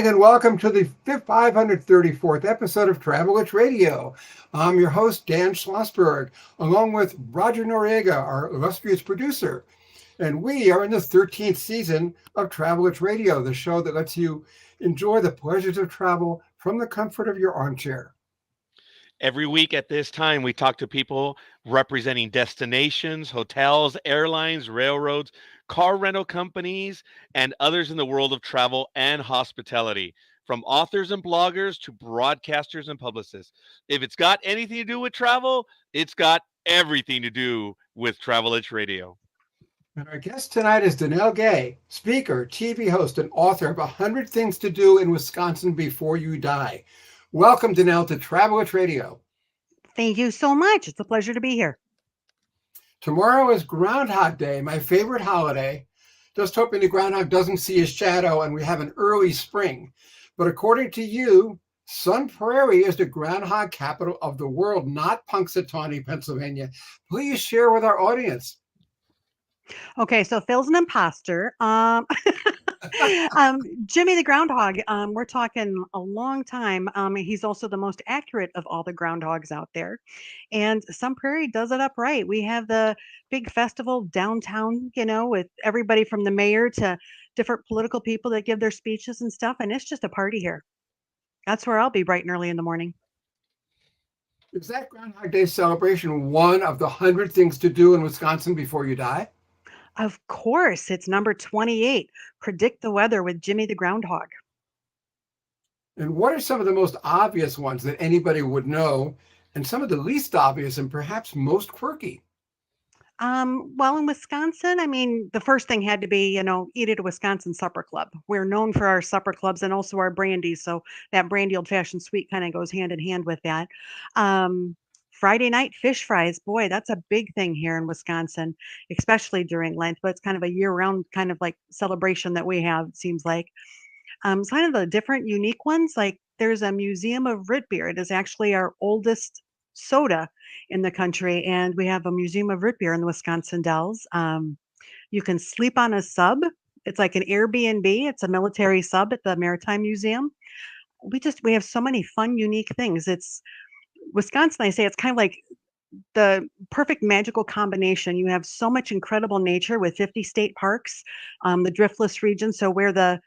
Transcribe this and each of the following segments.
evening and welcome to the 534th episode of Travel It's Radio. I'm your host, Dan Schlossberg, along with Roger Noriega, our illustrious producer. And we are in the 13th season of Travel It's Radio, the show that lets you enjoy the pleasures of travel from the comfort of your armchair. Every week at this time, we talk to people representing destinations, hotels, airlines, railroads, car rental companies, and others in the world of travel and hospitality, from authors and bloggers to broadcasters and publicists. If it's got anything to do with travel, it's got everything to do with Travel Edge Radio. And our guest tonight is Dannelle Gay, speaker, TV host, and author of 100 Things to Do in Wisconsin Before You Die. Welcome, Dannelle, to Travel It's Radio. Thank you so much. It's a pleasure to be here. Tomorrow is Groundhog Day, my favorite holiday. Just hoping the groundhog doesn't see his shadow and we have an early spring. But according to you, Sun Prairie is the groundhog capital of the world, not Punxsutawney, Pennsylvania. Please share with our audience. Okay, so Phil's an imposter. Jimmy the groundhog, we're talking a long time. He's also the most accurate of all the groundhogs out there. And Sun Prairie does it up right. We have the big festival downtown, with everybody from the mayor to different political people that give their speeches and stuff. And it's just a party here. That's where I'll be bright and early in the morning. Is that Groundhog Day celebration one of the 100 things to do in Wisconsin before you die? Of course, it's number 28. Predict the weather with Jimmy the groundhog. And what are some of the most obvious ones that anybody would know, and some of the least obvious and perhaps most quirky? Well, in Wisconsin, the first thing had to be, eat at a Wisconsin supper club. We're known for our supper clubs and also our brandy. So that brandy old fashioned sweet kind of goes hand in hand with that. Friday night fish fries, boy, that's a big thing here in Wisconsin, especially during Lent, but it's kind of a year-round kind of like celebration that we have, it seems like. Some of the different unique ones, like there's a museum of root beer. It is actually our oldest soda in the country, and we have a museum of root beer in the Wisconsin Dells. You can sleep on a sub. It's like an Airbnb. It's a military sub at the Maritime Museum. We have so many fun, unique things. It's Wisconsin, I say it's kind of like the perfect magical combination. You have so much incredible nature with 50 state parks, the driftless region, so where the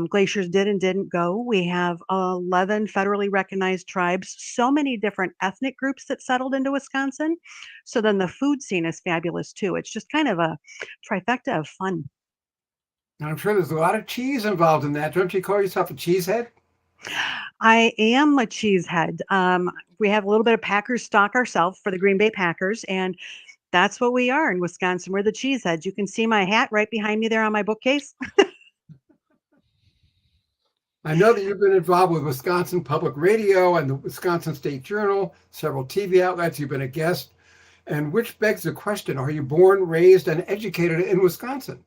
glaciers did and didn't go. We have 11 federally recognized tribes, so many different ethnic groups that settled into Wisconsin. So then the food scene is fabulous too. It's just kind of a trifecta of fun. And I'm sure there's a lot of cheese involved in that. Don't you call yourself a cheesehead? I am a cheesehead. We have a little bit of Packers stock ourselves for the Green Bay Packers, and that's what we are in Wisconsin. We're the cheeseheads. You can see my hat right behind me there on my bookcase. I know that you've been involved with Wisconsin Public Radio and the Wisconsin State Journal, several TV outlets. You've been a guest. And which begs the question, are you born, raised, and educated in Wisconsin?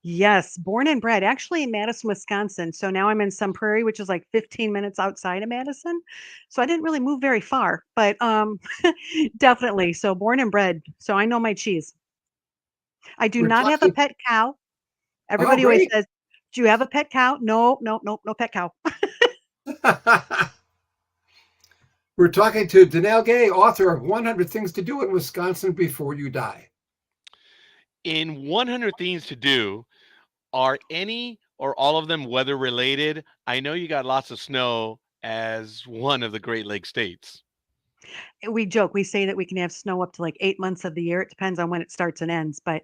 Yes, born and bred, actually in Madison, Wisconsin. So now I'm in Sun Prairie, which is like 15 minutes outside of Madison. So I didn't really move very far, but definitely. So born and bred. So I know my cheese. I do not have a pet cow. Everybody always says, do you have a pet cow? No pet cow. We're talking to Dannelle Gay, author of 100 Things to Do in Wisconsin Before You Die. In 100 Things to Do, are any or all of them weather related? I know you got lots of snow as one of the Great Lakes states. We joke, we say that we can have snow up to like 8 months of the year. It depends on when it starts and ends. But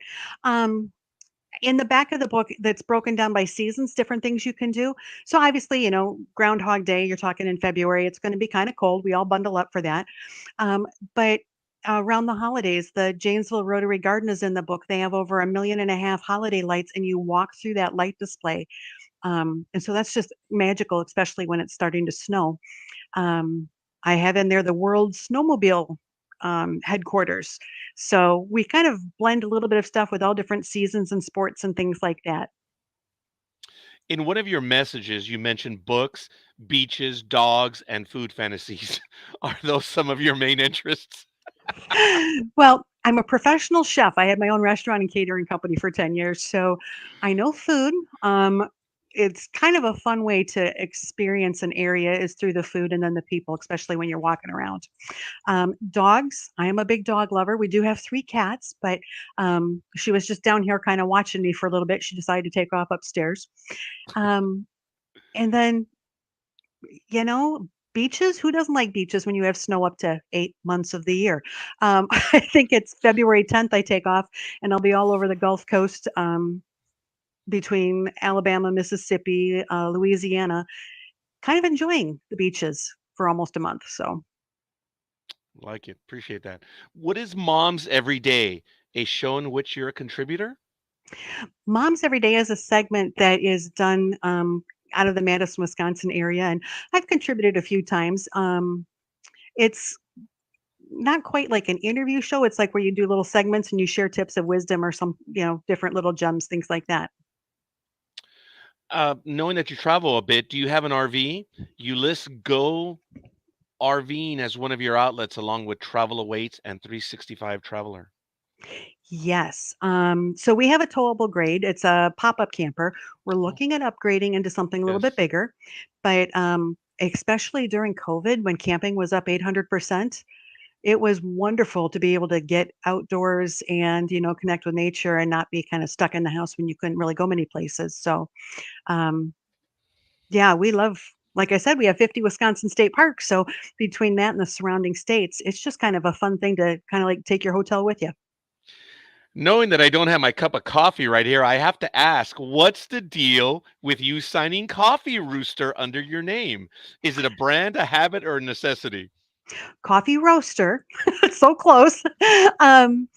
in the back of the book, that's broken down by seasons, different things you can do. So obviously, Groundhog Day, you're talking in February, it's going to be kind of cold. We all bundle up for that. But around the holidays, the Janesville Rotary Garden is in the book. They have over 1.5 million holiday lights, and you walk through that light display. And so that's just magical, especially when it's starting to snow. I have in there the World Snowmobile headquarters. So we kind of blend a little bit of stuff with all different seasons and sports and things like that. In one of your messages, you mentioned books, beaches, dogs, and food fantasies. Are those some of your main interests? Well, I'm a professional chef. I had my own restaurant and catering company for 10 years. So I know food. it's kind of a fun way to experience an area is through the food and then the people, especially when you're walking around. Dogs, I am a big dog lover. We do have 3 cats, but she was just down here kind of watching me for a little bit. She decided to take off upstairs. Um, and then, you know, beaches, who doesn't like beaches when you have snow up to 8 months of the year? I think it's February 10th I take off, and I'll be all over the Gulf Coast, between Alabama, Mississippi, Louisiana, kind of enjoying the beaches for almost a month. So, Like it. Appreciate that. What is Mom's Every Day? A show in which you're a contributor? Moms Every Day is a segment that is done out of the Madison, Wisconsin area, and I've contributed a few times. It's not quite like an interview show. It's like where you do little segments and you share tips of wisdom or some, different little gems, things like that. Knowing that you travel a bit, do you have an RV? You list Go RVing as one of your outlets along with Travel Awaits and 365 Traveler. Yes. So we have a towable grade. It's a pop-up camper. We're Oh, looking at upgrading into something a little bit yes. bigger, but especially during COVID when camping was up 800%, it was wonderful to be able to get outdoors and, connect with nature and not be kind of stuck in the house when you couldn't really go many places. So, um, yeah, we love, like I said, we have 50 Wisconsin state parks. So between that and the surrounding states, it's just kind of a fun thing to kind of like take your hotel with you. Knowing that I don't have my cup of coffee right here, I have to ask, what's the deal with you signing Coffee Rooster under your name? Is it a brand, a habit, or a necessity? Coffee roaster. So close. Um,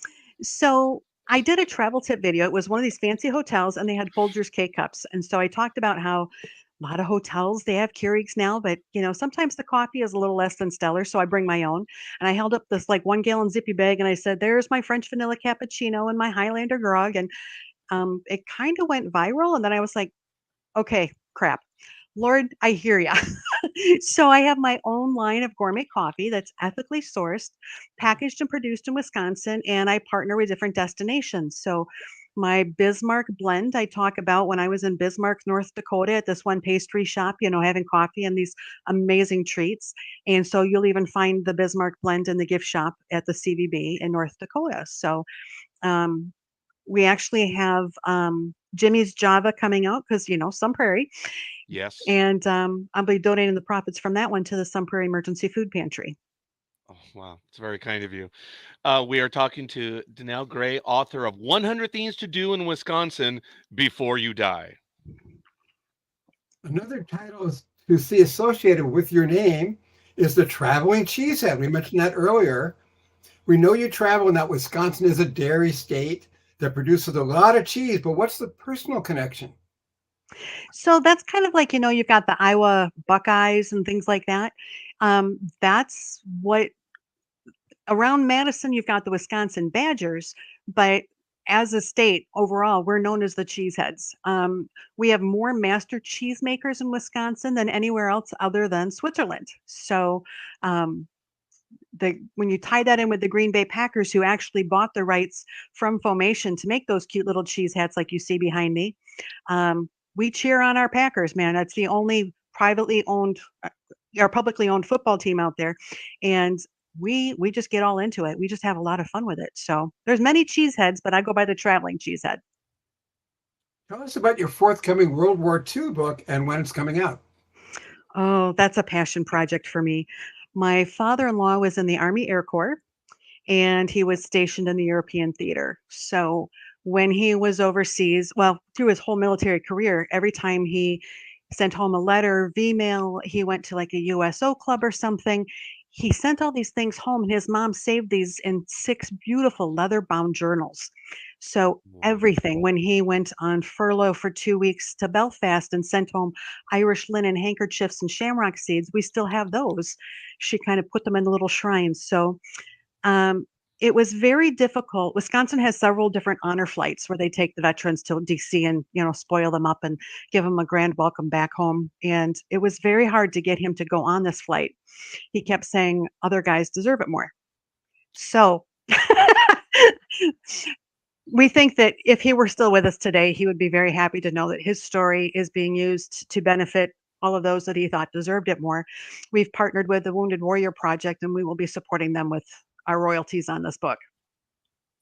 so I did a travel tip video. It was one of these fancy hotels and they had Folgers K cups. And so I talked about how a lot of hotels they have Keurigs now, but sometimes the coffee is a little less than stellar. So I bring my own. And I held up this like 1 gallon zippy bag and I said, there's my French vanilla cappuccino and my Highlander grog. And it kind of went viral. And then I was like, okay, crap. Lord, I hear ya. So I have my own line of gourmet coffee that's ethically sourced, packaged and produced in Wisconsin, and I partner with different destinations. So my Bismarck blend, I talk about when I was in Bismarck, North Dakota at this one pastry shop, having coffee and these amazing treats. And so you'll even find the Bismarck blend in the gift shop at the CVB in North Dakota. So um, we actually have Jimmy's Java coming out because, Sun Prairie. Yes. And I'll be donating the profits from that one to the Sun Prairie Emergency Food Pantry. Oh, wow. It's very kind of you. We are talking to Dannelle Gray, author of 100 Things to Do in Wisconsin Before You Die. Another title to see associated with your name is the traveling cheesehead. We mentioned that earlier. We know you travel and that Wisconsin is a dairy state that produces a lot of cheese, but what's the personal connection? So that's kind of like, you've got the Iowa Buckeyes and things like that. That's what around Madison, you've got the Wisconsin Badgers, but as a state overall, we're known as the cheeseheads. We have more master cheesemakers in Wisconsin than anywhere else other than Switzerland. So um, when you tie that in with the Green Bay Packers, who actually bought the rights from Formation to make those cute little cheese hats like you see behind me, we cheer on our Packers, man. That's the only privately owned or publicly owned football team out there, and we just get all into it. We just have a lot of fun with it. So there's many cheeseheads, but I go by the traveling cheesehead. Tell us about your forthcoming World War II book and when it's coming out. Oh, that's a passion project for me. My father-in-law was in the Army Air Corps and he was stationed in the European theater. So when he was overseas, well, through his whole military career, every time he sent home a letter, V-mail, he went to like a USO club or something. He sent all these things home, and his mom saved these in 6 beautiful leather-bound journals. So Wow. everything, when he went on furlough for 2 weeks to Belfast and sent home Irish linen handkerchiefs and shamrock seeds, we still have those. She kind of put them in the little shrines. So um, it was very difficult. Wisconsin has several different honor flights where they take the veterans to DC and, spoil them up and give them a grand welcome back home. And it was very hard to get him to go on this flight. He kept saying other guys deserve it more. So We think that if he were still with us today, he would be very happy to know that his story is being used to benefit all of those that he thought deserved it more. We've partnered with the Wounded Warrior Project, and we will be supporting them with our royalties on this book.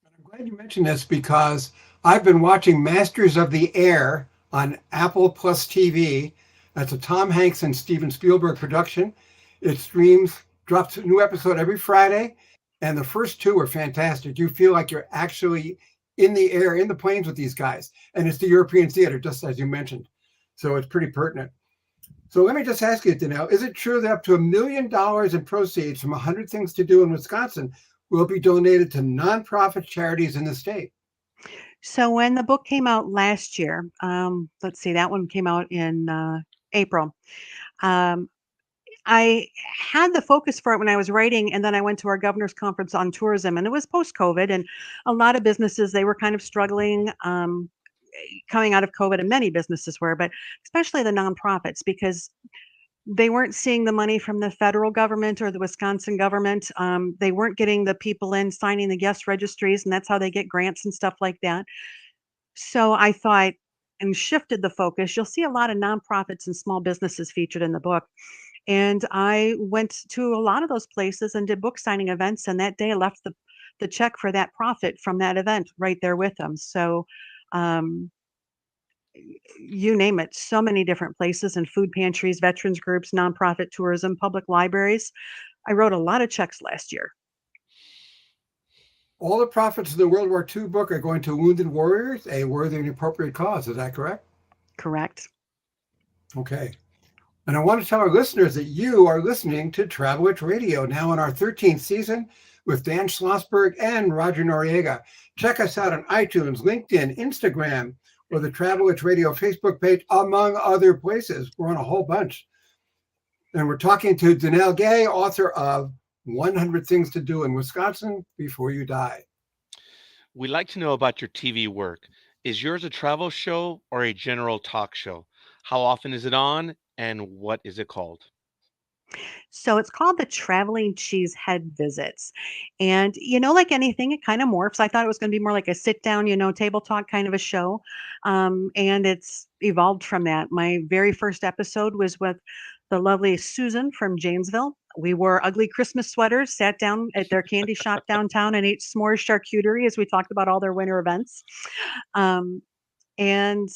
I'm glad you mentioned this because I've been watching Masters of the Air on Apple Plus TV. That's a Tom Hanks and Steven Spielberg production. It streams, drops a new episode every Friday, and the first two are fantastic. You feel like you're actually in the air, in the planes with these guys. And it's the European theater, just as you mentioned. So it's pretty pertinent. So let me just ask you, Dannelle, is it true that up to $1 million in proceeds from 100 Things to Do in Wisconsin will be donated to nonprofit charities in the state? So when the book came out last year, let's see, that one came out in April. Um, I had the focus for it when I was writing, and then I went to our governor's conference on tourism, and it was post-COVID, and a lot of businesses, they were kind of struggling coming out of COVID, and many businesses were, but especially the nonprofits, because they weren't seeing the money from the federal government or the Wisconsin government. They weren't getting the people in signing the guest registries, and that's how they get grants and stuff like that. So I thought and shifted the focus. You'll see a lot of nonprofits and small businesses featured in the book. And I went to a lot of those places and did book signing events. And that day I left the check for that profit from that event right there with them. So um, you name it, so many different places and food pantries, veterans groups, nonprofit tourism, public libraries. I wrote a lot of checks last year. All the profits of the World War II book are going to Wounded Warriors, a worthy and appropriate cause. Is that correct? Correct. Okay. And I want to tell our listeners that you are listening to Travel Witch Radio, now in our 13th season with Dan Schlossberg and Roger Noriega. Check us out on iTunes, LinkedIn, Instagram, or the Travel Witch Radio Facebook page, among other places. We're on a whole bunch. And we're talking to Dannelle Gay, author of 100 Things to Do in Wisconsin Before You Die. We'd like to know about your TV work. Is yours a travel show or a general talk show? How often is it on and what is it called? So it's called the Traveling Cheesehead Visits. And, like anything, it kind of morphs. I thought it was going to be more like a sit down, table talk kind of a show. And it's evolved from that. My very first episode was with the lovely Susan from Janesville. We wore ugly Christmas sweaters, sat down at their candy shop downtown and ate s'mores charcuterie as we talked about all their winter events. Um, and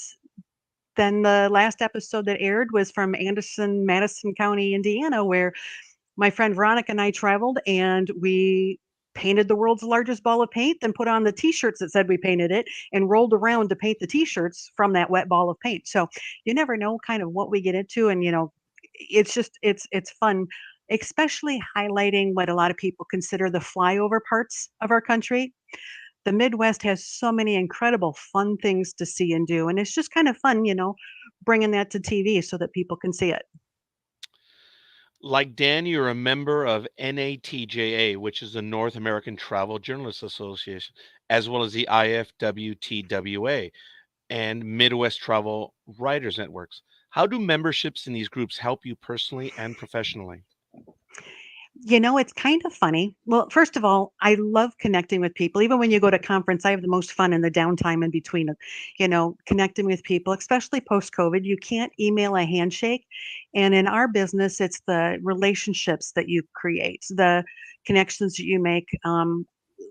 then the last episode that aired was from Anderson, Madison County, Indiana, where my friend Veronica and I traveled and we painted the world's largest ball of paint, then put on the t-shirts that said we painted it and rolled around to paint the t-shirts from that wet ball of paint. So you never know kind of what we get into. And, it's just, it's fun, especially highlighting what a lot of people consider the flyover parts of our country. The Midwest has so many incredible fun things to see and do. And it's just kind of fun, bringing that to TV so that people can see it. Like Dan, you're a member of NATJA, which is the North American Travel Journalists Association, as well as the IFWTWA and Midwest Travel Writers Networks. How do memberships in these groups help you personally and professionally? It's kind of funny. Well, first of all, I love connecting with people. Even when you go to conference, I have the most fun in the downtime in between, connecting with people, especially post COVID. You can't email a handshake. And in our business, it's the relationships that you create, the connections that you make.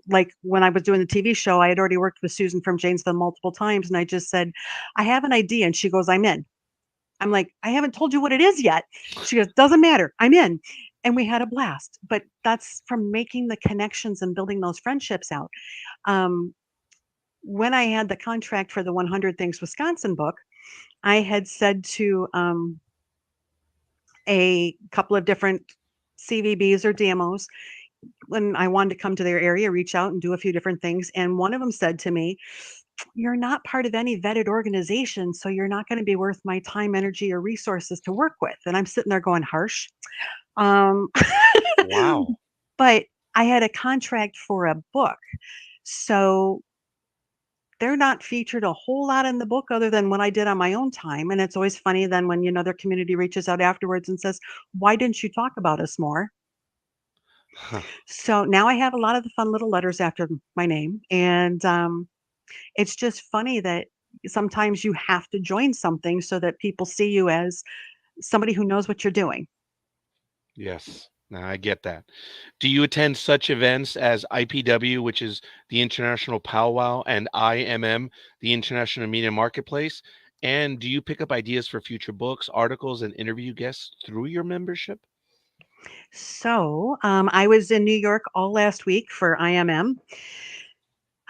Like when I was doing the TV show, I had already worked with Susan from Janesville multiple times. And I just said, I have an idea. And she goes, I'm in. I'm like, I haven't told you what it is yet. She goes, doesn't matter. I'm in. And we had a blast. But that's from making the connections and building those friendships out. Um, when I had the contract for the 100 Things Wisconsin book, I had said to a couple of different CVBs or DMOs, when I wanted to come to their area, reach out and do a few different things. And one of them said to me, you're not part of any vetted organization, so you're not going to be worth my time, energy, or resources to work with. And I'm sitting there going, harsh. Um, Wow. but I had a contract for a book. So they're not featured a whole lot in the book other than what I did on my own time. And it's always funny then when, their community reaches out afterwards and says, why didn't you talk about us more? Huh. So now I have a lot of the fun little letters after my name. And It's just funny that sometimes you have to join something so that people see you as somebody who knows what you're doing. Yes. No, I get that. Do you attend such events as IPW, which is the International Powwow, and IMM, the International Media Marketplace? And do you pick up ideas for future books, articles, and interview guests through your membership? So I was in New York all last week for IMM.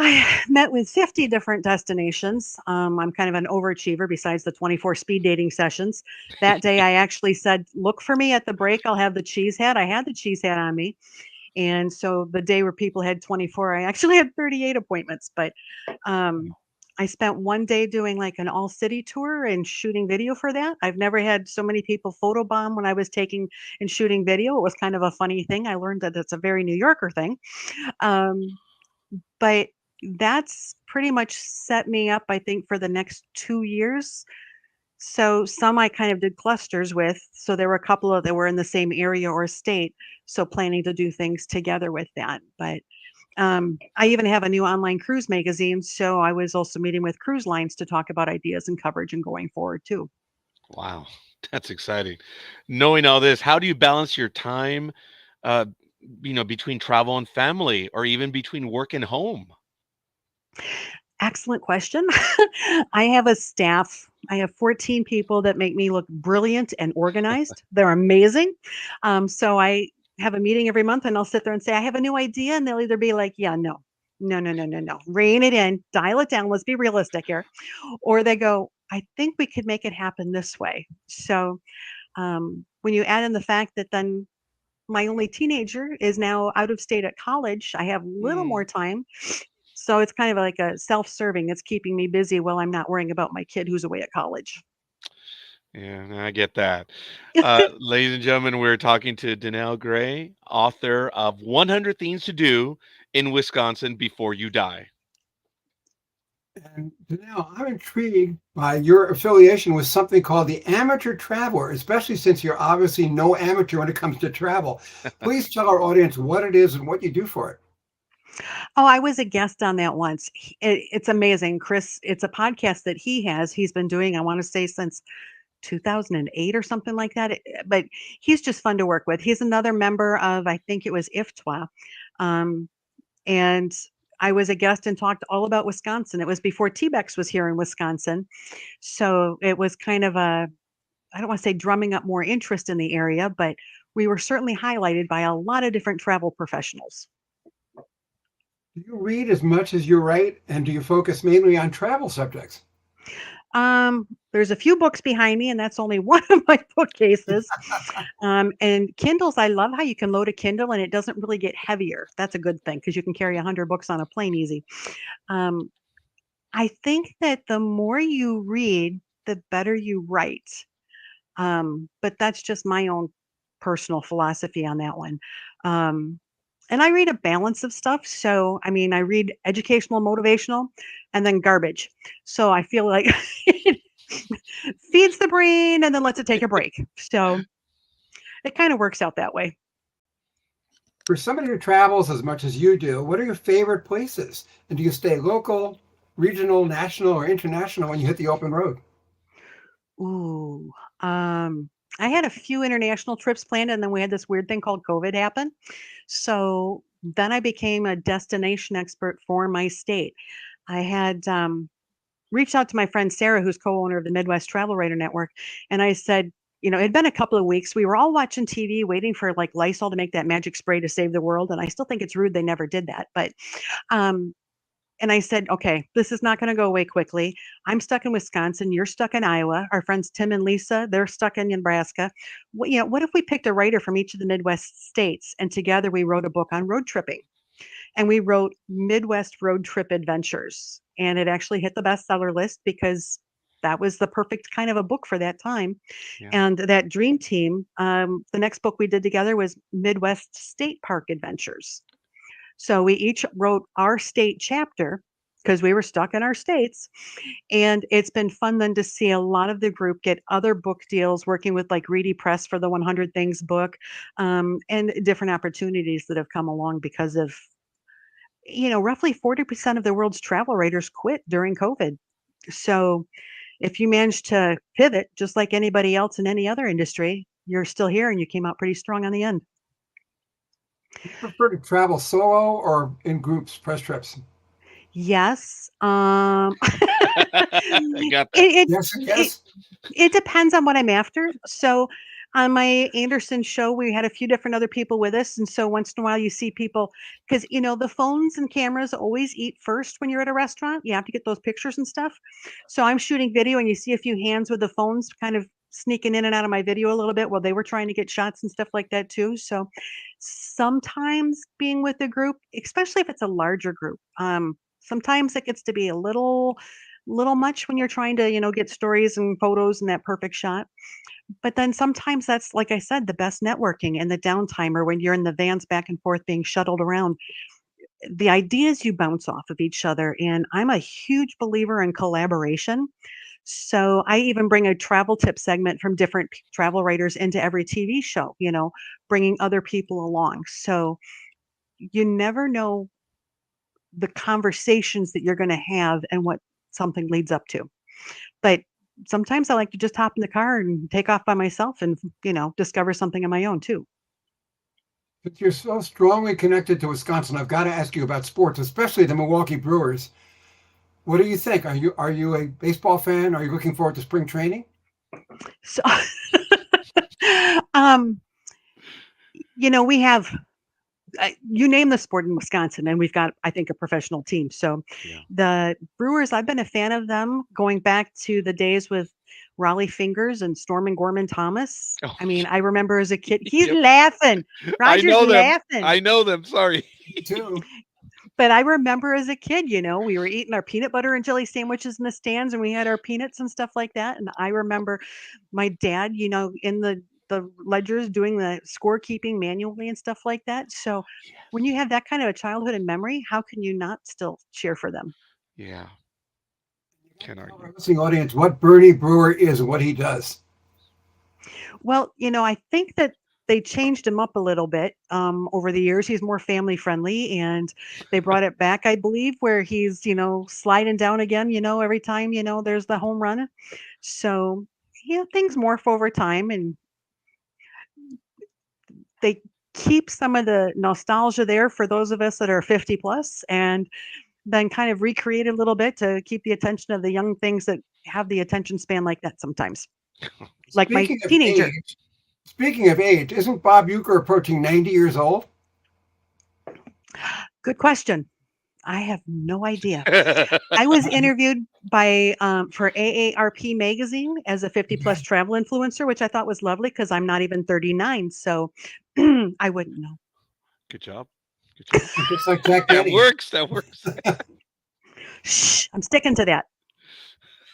I met with 50 different destinations. I'm kind of an overachiever besides the 24 speed dating sessions. That day, I actually said, look for me at the break. I'll have the cheese hat. I had the cheese hat on me. And so the day where people had 24, I actually had 38 appointments. But um, I spent one day doing like an all city tour and shooting video for that. I've never had so many people photobomb when I was taking and shooting video. It was kind of a funny thing. I learned that it's a very New Yorker thing. Um, but that's pretty much set me up, I think, for the next 2 years. So some I kind of did clusters with. So there were a couple of that were in the same area or state. So planning to do things together with that. But I even have a new online cruise magazine. So I was also meeting with cruise lines to talk about ideas and coverage and going forward too. Wow, that's exciting. Knowing all this, how do you balance your time, uh, between travel and family, or even between work and home? Excellent question. I have a staff. I have 14 people that make me look brilliant and organized. They're amazing. So I have a meeting every month and I'll sit there and say, I have a new idea. And they'll either be like, yeah, no, no, no, no, no, no, rein it in, dial it down. Let's be realistic here. Or they go, I think we could make it happen this way. So when you add in the fact that then my only teenager is now out of state at college, I have little more Mm, time, so it's kind of like a self-serving. It's keeping me busy while I'm not worrying about my kid who's away at college. yeah, no, I get that. Ladies and gentlemen, we're talking to Dannelle Gray, author of 100 Things to Do in Wisconsin Before You Die. And now I'm intrigued by your affiliation with something called the Amateur Traveler, especially since you're obviously no amateur when it comes to travel. Please tell our audience what it is and what you do for it. Oh, I was a guest on that once. It's amazing, Chris. It's a podcast that he has. He's been doing, I want to say, since 2008 or something like that. But he's just fun to work with. He's another member of, I think it was IFTWA. Um, and I was a guest and talked all about Wisconsin. It was before T-Bex was here in Wisconsin. So it was kind of I don't want to say drumming up more interest in the area, but we were certainly highlighted by a lot of different travel professionals. Do you read as much as you write, and do you focus mainly on travel subjects? There's a few books behind me, and that's only one of my bookcases. And Kindles, I love how you can load a Kindle and it doesn't really get heavier. That's a good thing because you can carry 100 books on a plane easy. Um, I think that the more you read, the better you write. But that's just my own personal philosophy on that one. Um, and I read a balance of stuff. So, I mean, I read educational, motivational, and then garbage. So I feel like it feeds the brain and then lets it take a break. So it kind of works out that way. For somebody who travels as much as you do, what are your favorite places? And do you stay local, regional, national, or international when you hit the open road? Ooh. I had a few international trips planned, and then we had this weird thing called COVID happen. So then I became a destination expert for my state. I had reached out to my friend Sarah, who's co-owner of the Midwest Travel Writer Network, and I said, it'd been a couple of weeks. We were all watching TV, waiting for like Lysol to make that magic spray to save the world, and I still think it's rude they never did that. But um, and I said, okay, this is not going to go away quickly. I'm stuck in Wisconsin. You're stuck in Iowa. Our friends Tim and Lisa, they're stuck in Nebraska. What if we picked a writer from each of the Midwest states and together we wrote a book on road tripping? And we wrote Midwest Road Trip Adventures. And it actually hit the bestseller list because that was the perfect kind of a book for that time. Yeah. And that dream team, the next book we did together was Midwest State Park Adventures. So we each wrote our state chapter because we were stuck in our states. And it's been fun then to see a lot of the group get other book deals working with like Reedy Press for the 100 Things book, and different opportunities that have come along because of roughly 40% of the world's travel writers quit during COVID. So if you manage to pivot just like anybody else in any other industry, you're still here and you came out pretty strong on the end. Do you prefer to travel solo or in groups, press trips? Yes. I got that. it, Yes and it, yes. It depends on what I'm after. So on my Anderson show, we had a few different other people with us. And so once in a while you see people because the phones and cameras always eat first when you're at a restaurant. You have to get those pictures and stuff. So I'm shooting video and you see a few hands with the phones kind of sneaking in and out of my video a little bit while they were trying to get shots and stuff like that too. So sometimes being with a group, especially if it's a larger group, sometimes it gets to be a little much when you're trying to, get stories and photos and that perfect shot. But then sometimes that's, like I said, the best networking and the downtime or when you're in the vans back and forth being shuttled around. The ideas you bounce off of each other. And I'm a huge believer in collaboration. So I even bring a travel tip segment from different travel writers into every TV show, bringing other people along. So you never know the conversations that you're going to have and what something leads up to. But sometimes I like to just hop in the car and take off by myself and, discover something on my own too. But you're so strongly connected to Wisconsin. I've got to ask you about sports, especially the Milwaukee Brewers. What do you think? Are you a baseball fan? Are you looking forward to spring training? So, um, we have you name the sport in Wisconsin, and we've got, I think, a professional team. So Yeah. the Brewers, I've been a fan of them going back to the days with Raleigh Fingers and Storm and Gorman Thomas. Oh, I mean, I remember as a kid, he's yep. laughing. I Roger's know them. laughing. I know them. Sorry. Me too. But I remember as a kid, we were eating our peanut butter and jelly sandwiches in the stands and we had our peanuts and stuff like that. And I remember my dad, in the ledgers doing the scorekeeping manually and stuff like that. So when you have that kind of a childhood and memory, how can you not still cheer for them? Yeah. Can't Tell argue. our listening audience what Bernie Brewer is and what he does. Well, I think that they changed him up a little bit over the years. He's more family friendly, and they brought it back, I believe, where he's sliding down again. Every time there's the home run. So things morph over time, and they keep some of the nostalgia there for those of us that are 50 plus, and then kind of recreate a little bit to keep the attention of the young things that have the attention span like that sometimes, like my Speaking of teenager. age, speaking of age, isn't Bob Euchre approaching 90 years old? Good question. I have no idea. I was interviewed by for AARP magazine as a 50 plus travel influencer, which I thought was lovely because I'm not even 39, so I wouldn't know. Good job. Good job. Just like Jack That Benny. works. That works. Shh, I'm sticking to that.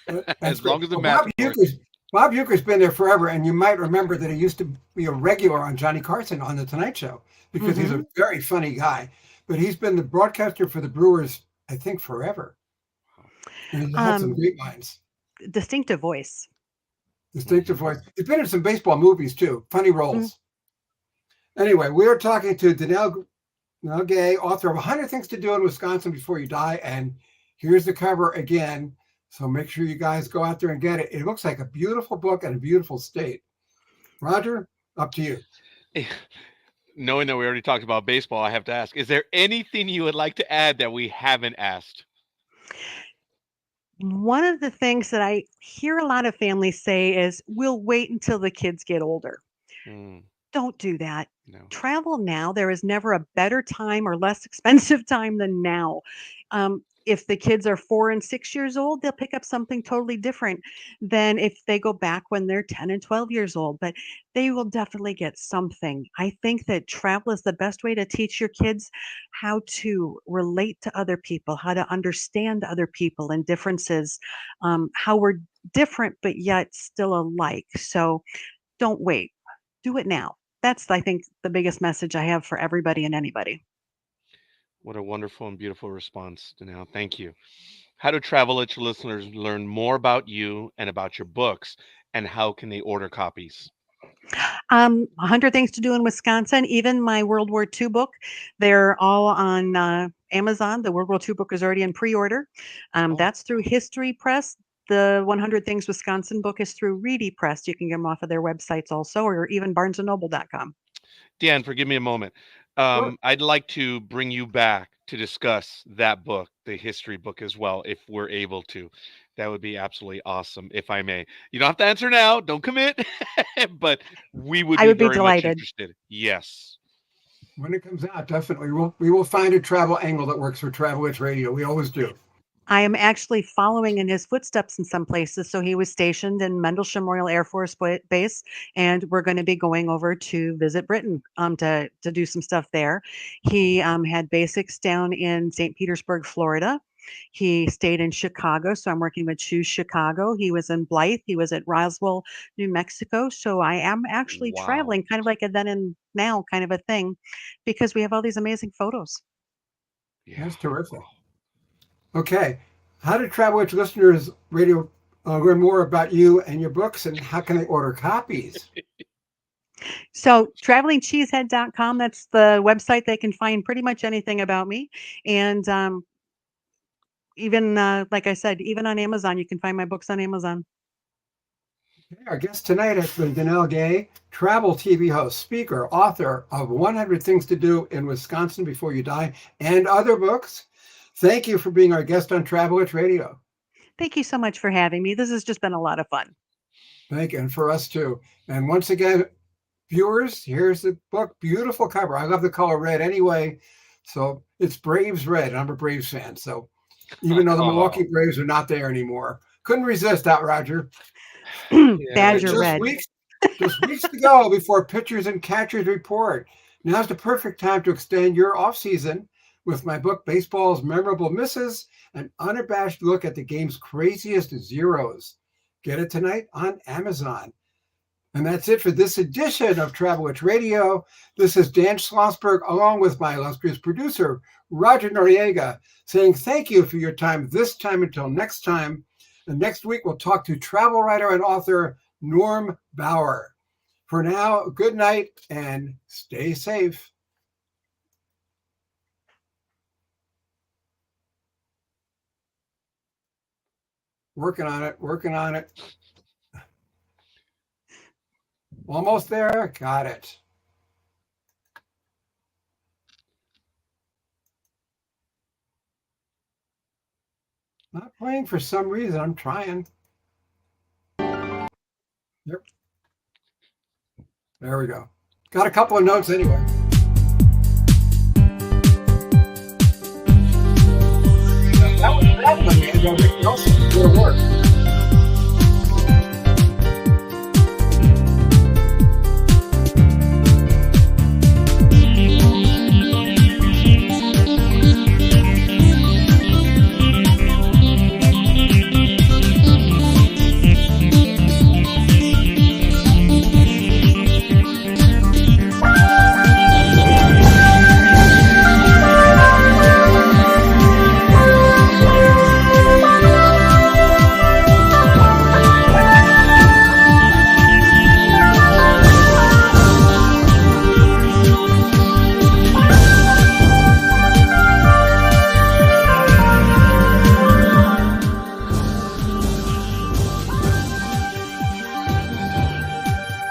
That's As great. long as the Well, math works. Bob Euchre's been there forever, and you might remember that he used to be a regular on Johnny Carson on the Tonight Show because he's Hmm. a very funny guy. But he's been the broadcaster for the Brewers, I think, forever. And he's had some great lines. Distinctive voice. Distinctive voice. He's been in some baseball movies too. Funny roles. Anyway, we are talking to Dannelle Gay, author of 100 Things to Do in Wisconsin Before You Die. And here's the cover again. So make sure you guys go out there and get it. It looks like a beautiful book and a beautiful state. Roger, up to you. Knowing that we already talked about baseball, I have to ask, is there anything you would like to add that we haven't asked? One of the things that I hear a lot of families say is, we'll wait until the kids get older. Mm, Don't do that. no. Travel now. There is never a better time or less expensive time than now. If the kids are 4 and 6 years old, they'll pick up something totally different than if they go back when they're 10 and 12 years old, but they will definitely get something. I think that travel is the best way to teach your kids how to relate to other people, how to understand other people and differences, how we're different, but yet still alike. So don't wait, do it now. That's, I think, the biggest message I have for everybody and anybody. What a wonderful and beautiful response, Dannelle. Thank you. How do Travel Let Your listeners learn more about you and about your books, and how can they order copies? 100 Things to Do in Wisconsin, even my World War II book, they're all on Amazon. The World War II book is already in pre-order. Oh. That's through History Press. The 100 Things Wisconsin book is through Reedy Press. You can get them off of their websites also, or even barnesandnoble.com. Dan, forgive me a moment. Sure. I'd like to bring you back to discuss that book, the history book as well, if we're able to. That would be absolutely awesome, if I may. You don't have to answer now. Don't commit. But we would I be would be very much delighted. interested. Yes. When it comes out, definitely we will find a travel angle that works for Travel It's Radio. We always do. I am actually following in his footsteps in some places. So he was stationed in Mendlesham Royal Air Force Base, and we're going to be going over to visit Britain to do some stuff there. He had basics down in St. Petersburg, Florida. He stayed in Chicago, so I'm working with Choose Chicago. He was in Blythe. He was at Roswell, New Mexico. So I am actually Wow. traveling, kind of like a then and now kind of a thing, because we have all these amazing photos. Yeah. That's terrific. Okay. How do Travel It's listeners radio learn more about you and your books, and how can they order copies? So travelingcheesehead.com, that's the website. They can find pretty much anything about me. And even, like I said, even on Amazon, you can find my books on Amazon. Okay, our guest tonight has been Dannelle Gay, travel TV host, speaker, author of 100 Things to Do in Wisconsin Before You Die, and other books. Thank you for being our guest on Travel It's Radio. Thank you so much for having me. This has just been a lot of fun. Thank you, and for us too. And once again, viewers, here's the book. Beautiful cover. I love the color red anyway. So it's Braves red, and I'm a Braves fan. So even though the Milwaukee Braves are not there anymore, couldn't resist that, Roger. Badger just red. Just weeks to go before pitchers and catchers report. Now's the perfect time to extend your off-season with my book, Baseball's Memorable Misses, an unabashed look at the game's craziest zeros. Get it tonight on Amazon. And that's it for this edition of Travel It's Radio. This is Dan Schlossberg, along with my illustrious producer, Roger Noriega, saying thank you for your time this time until next time. And next week, we'll talk to travel writer and author Norm Bauer. For now, good night and stay safe. Working on it. Almost there. Got it. Not playing for some reason. I'm trying. Yep. There we go. Got a couple of notes anyway. That was that one, man. Everything else will work.